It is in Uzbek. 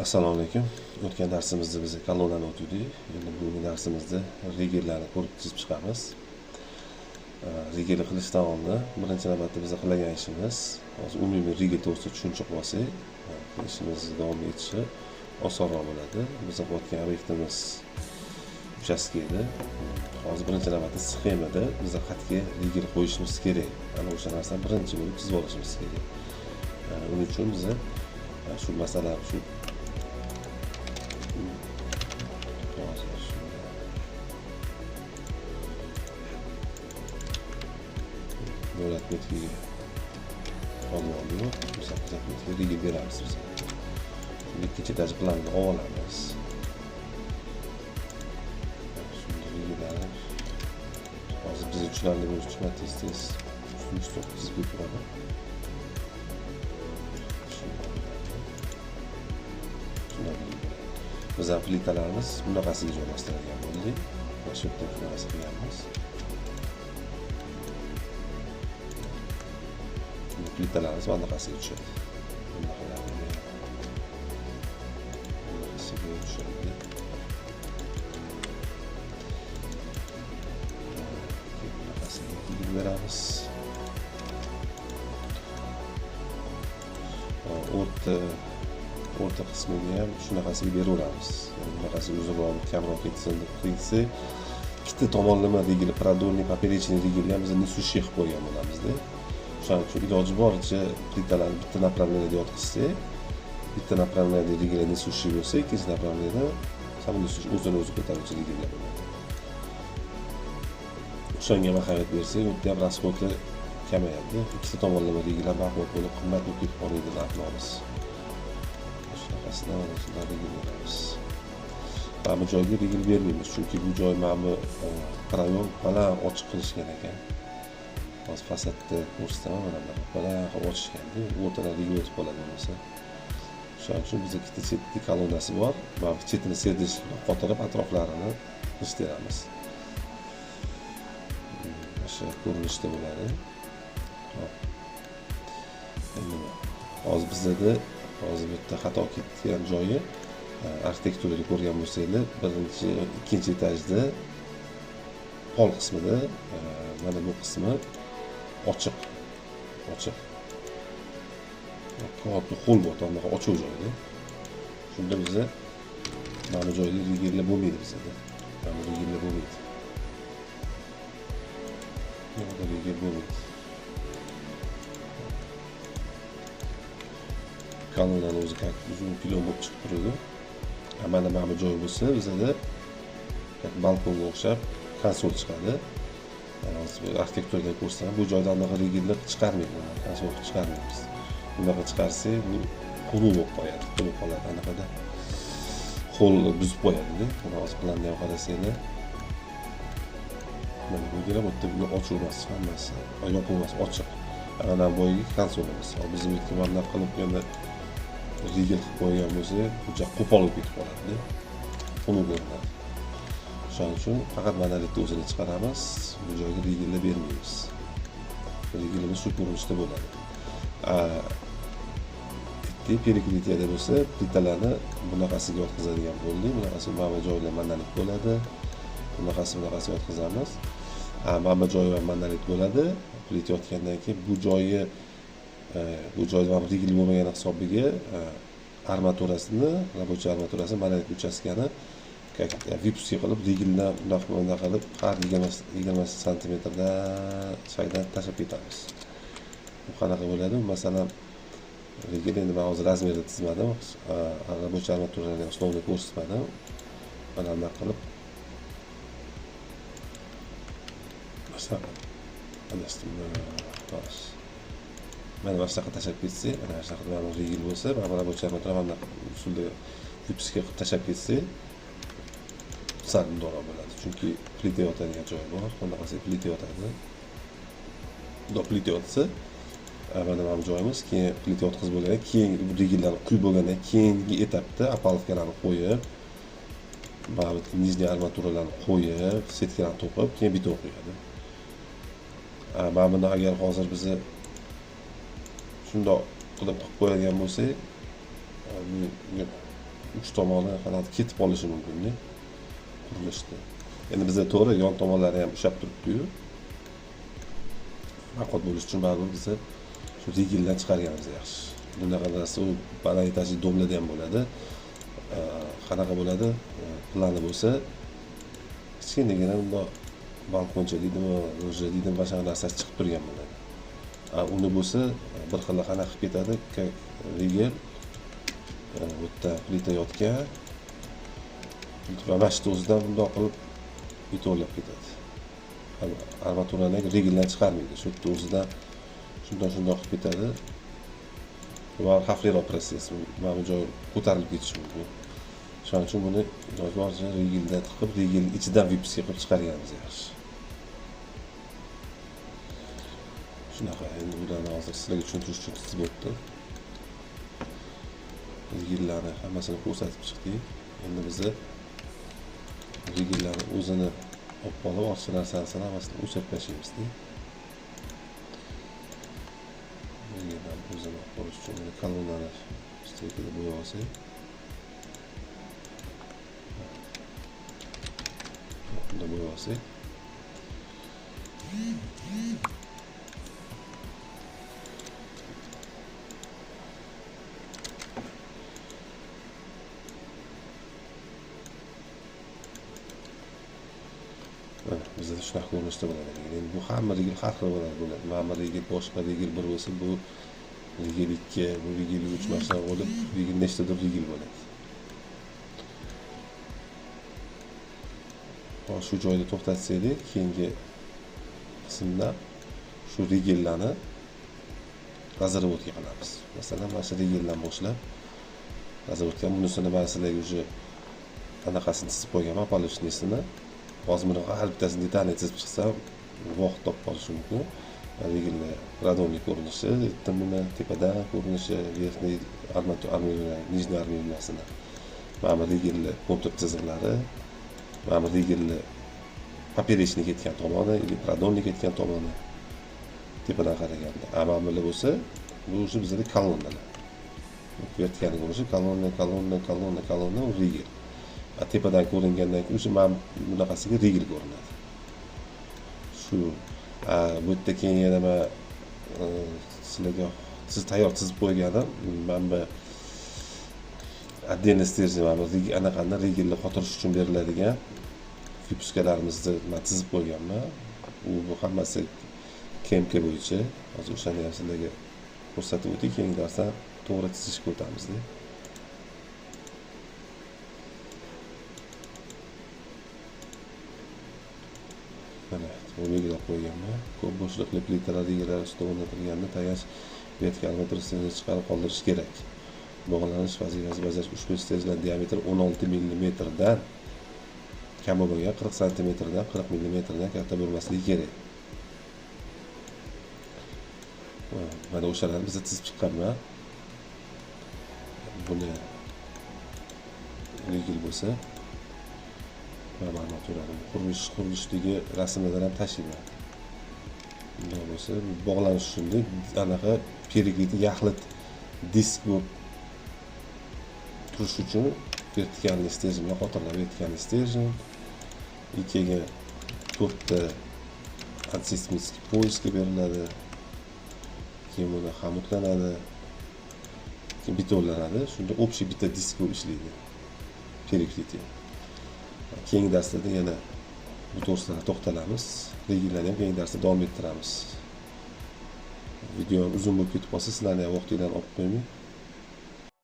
Assalomu alaykum. O'tgan darsimizda biz kolonnani o'tdik. Endi bugungi darsimizda regellarni ko'rib chizib chiqamiz. Regel qilish davomida birinchi navbatda biz qilgan ishimiz hozir umumiy regel to'g'risida tushuncha olsak, ishimizni davom etishi osonroq bo'ladi. Biz qilayotgan obyektimiz uchastka edi. Hozir birinchi navbatda sxemada biz xatga regel qo'yishimiz kerak. Ana o'sha narsani birinchi bo'lib chizib olishimiz kerak. Uning uchun biz shu masala shu davlat metkiga olib regel beramiz biz. Ikkinchi etaj planini olamiz. Hozir biz tushunarli bo'lishi uchun tez chizib o'tiraman. Biz plitalarimiz bunaqasiga joylashtirilgan bo'ldi. Mana shu yerda bunaqasi qilganmiz. Plitalarimiz bunaqasiga tushadi. Bunaqasiga tushadi. Bunaqasiga beramiz. O'rta qismiga ham shunaqasiga beraveramiz. Bunaqasiga uzunroq, kamroq ketsin deb qilsa, ikkita tomonlama regel, продольный, поперечный regelga biz nisushi qilib qo'ygan bo'lamizda. Shuning uchun iloji boricha plitalarni bitta направлениеda yotqizsak, bitta направлениеda regel nisushi bo'lsa, ikkinchi направлениеda samolyot o'zini o'zi ko'taruvchi regellar bo'ladi. O'shanga ahamiyat bersak, u ham rasxodli kamayadi. Ikkita tomonlama regellar baquvvat bo'lib, qimmat bo'lib ketib qolmaydi narxlarimiz. Mana bu joyga regel bermaymiz, chunki bu joy mana bu proyom baland ochiq qilishgan ekan. Hozir fasadda ko'rsataman, mana bu baland ochishganda o'rtadan regel o'tib qoladi bo'lmasa. Shuning uchun bizga ikkita chetda kolonnasi bor. Mana bu chetini serdish qotirib atroflarini ishtiramiz. O'sha ko'rinishda bo'ladi. Hozir bizda hozir bu yerda xato ketgan joyi arxitekturada ko'rgan bo'lsanglar, birinchi, ikkinchi etajda pol qismida mana bu qismi ochiq. Qolipli ho'l bor, anaqa ochiq joyda. Shunda bizda mana bu joyda regellar bo'lmaydi bizda. Mana bu regellar bo'lmaydi. Mana bu regel bo'lmaydi. Kolonnaning o'zi uzun pilon bo'lib chiqib turadi. Mana bu joy bo'lsa, bizda balkonga o'xshab konsol chiqadi. Hozir arxitekturada ko'rsataman, bu joydan anaqa regellar chiqarmaymiz, konsol chiqarmaymiz. Bunaqa chiqarsak, bu qulub bo'lib qoladi, qulub qoladi anaqada. Qo'l buzib qo'yadi. Mana hozir planni ham qarasanglar. Mana bu yerda bu ochiq emas, hammasi yopilmas, ochiq. Ana boyagi konsolimiz. Bizim e'tiborlar qilib yana regel qilib qo'ygan bo'lsa, bu joy qo'pol bo'lib ketib qoladi. Uni ko'rinadi. Shuning uchun faqat monolitni o'zini chiqaramiz, bu joyga regellar bermaymiz. Regelimiz shu ko'rinishda bo'ladi. Perikritiyada bo'lsa, plitalarni bunaqasiga yotqizadigan bo'ldik. Bunaqasi mana joylar monolit bo'ladi. Bunaqasi yotqizamiz. Mana joyi ham monolit bo'ladi. Plit yotgandan keyin bu joyda ham regel bo'lmagan hisobiga armaturasini, rabochiy armaturasini, monolit uchastkani vipusga qilib regelni bunaqa qilib har 20 santimetrda shaydan tashlab ketamiz. Bu qanaqa bo'ladi? Masalan, regel endi men hozir razmerni chizmadim, rabochiy armaturalarni osnovni ko'rsatmadim. Mana bunday qilib mana bu shunaqa tashlab ketsak, mana shunaqa mana regel bo'lsa, mana rabochiy armatura mana usulda vipusga qilib tashlab ketsak, sal undorroq bo'ladi. Chunki plita yotadigan joy bor, bunaqasi plita yotadi. Plita yotsa, mana bu joyimiz, keyin plita yotqizib bo'lgandan keyin regellarni quyib bo'lgandan keyingi etapda apalovkalarni qo'yib, mana bu nijniy armaturalarni qo'yib, setkalarni to'qib, keyin beton qo'yadi. Mana buni agar hozir biz shundoq qilib qo'yadigan bo'lsak, uch tomoni qanaqadir ketib qolishi mumkin-da qurilishda. Endi bizda to'g'ri yon tomonlari ham ushlab turibdi-yu. Maqbul bo'lish uchun baribir biz shu rigildan chiqarganimiz yaxshi. Bunaqa narsa u baland etajli domlarda ham bo'ladi. Qanaqa bo'ladi? Plani bo'lsa kichkinagina bundoq balkoncha deydimi, loja deydimi, boshqa narsasi chiqib turgan bo'ladi. Uni bo'lsa bir xil qanaqa qilib ketadi, rigel bu yerda plita yotgan va mashina o'zidan bundoq qilib ito'lab ketadi. Armaturani rigildan chiqarmaydi. Shu yerda o'zidan shundoq qilib ketadi. Va xavfliroq proses, mana bu joy ko'tarilib ketishi mumkin. Shuning uchun buni iloji boricha rigildan tiqib, rigel ichidan vipska qilib chiqarganimiz yaxshi. Shunaqa, endi bularni hozir sizlarga tushuntirish uchun chizib o'tdim. Rigillarni hammasini ko'rsatib chiqdik. Endi biz rigillarni o'zini olib qolib, ortiqcha narsalarni hammasini o'chirib tashlaymiz-da. Rigillarni o'zini olib qolish uchun kolonnani strikada bo'yab olsak. Bunda bo'yab olsak. Bizda shunaqa ko'rinishda bo'ladi. Endi bu hamma rigil har xil bo'ladi. Mana rigil boshqa rigil bir bo'lsa, bu rigil 2, bu rigil 3 mashina bo'lib, rigil nechtadir rigil bo'ladi. Hozir shu joyda to'xtatsaydik, keyingi qismda shu rigillarni razravodga qilamiz. Masalan, mana shu rigildan boshlab razravodga, bunisini men sizlarga уже anaqasini chizib qo'yganman, polishnisini. Hozir buni har bittasini detalni chizib chiqsam, vaqt topib qolish mumkin. Rigilni radonli ko'rinishi, buni tepadan ko'rinishi, verniy armiyona, nijniy armiyonasini. Mana bu rigilni kontur chiziqlari, mana bu rigilni poperechniy ketgan tomoni, yoki radonli ketgan tomoni tepadan qaraganda. Mana bular bo'lsa, bu o'sha bizda kolonnalar. Vertikalni ko'rinishi kolonna rigil. Tepadan ko'ringandan keyin o'sha mana bunaqasiga rigil ko'rinadi. Shu bu yerda keyin yana men sizlarga siz tayyor chizib qo'yganim, mana bu отдельный стержень, mana bu anaqani rigilni qotirish uchun beriladigan fipuskalarimizni men chizib qo'yganman. Bu hammasi KMK bo'yicha. Hozir o'shani ham sizlarga ko'rsatib o'tdik, keyingi darsda to'g'ri chizishga o'tamiz-da. Mana bu belgilab qo'yganman. Ko'p bo'shliqli plitalar rigilar ustida o'rnatilganda tayanch vertikal materialni chiqarib qoldirish kerak. Bog'lanish vazifasi bajarish ushbu stержlar diametri 16 mm dan kam bo'lgan 40 cm dan 40 mm dan katta bo'lmasligi kerak. Mana o'shalarni biz chizib chiqqanman. Buni rigil bo'lsa ma'lumot beradi. Qurilishdagi rasmlardan ham tashlayman. Bunday bo'lsa, bog'lanish uchun anaqa periglitni yaxlit disk bo'lib turish uchun vertikalniy stерженьga qotiriladi. Vertikalniy stержень ikkiga 4 ta antiseyismik poyezga beriladi. Keyin buni xamutlanadi. Keyin bitonlanadi. Shunda общий bitta disk bo'lib ishlaydi. Periglit. Keyingi darslarda yana bu to'g'risida to'xtalamiz. Rigillarni ham keyingi darsda davom ettiramiz. Video uzun bo'lib ketib qolsa, sizlarning vaqtinglarni olib qo'ymang.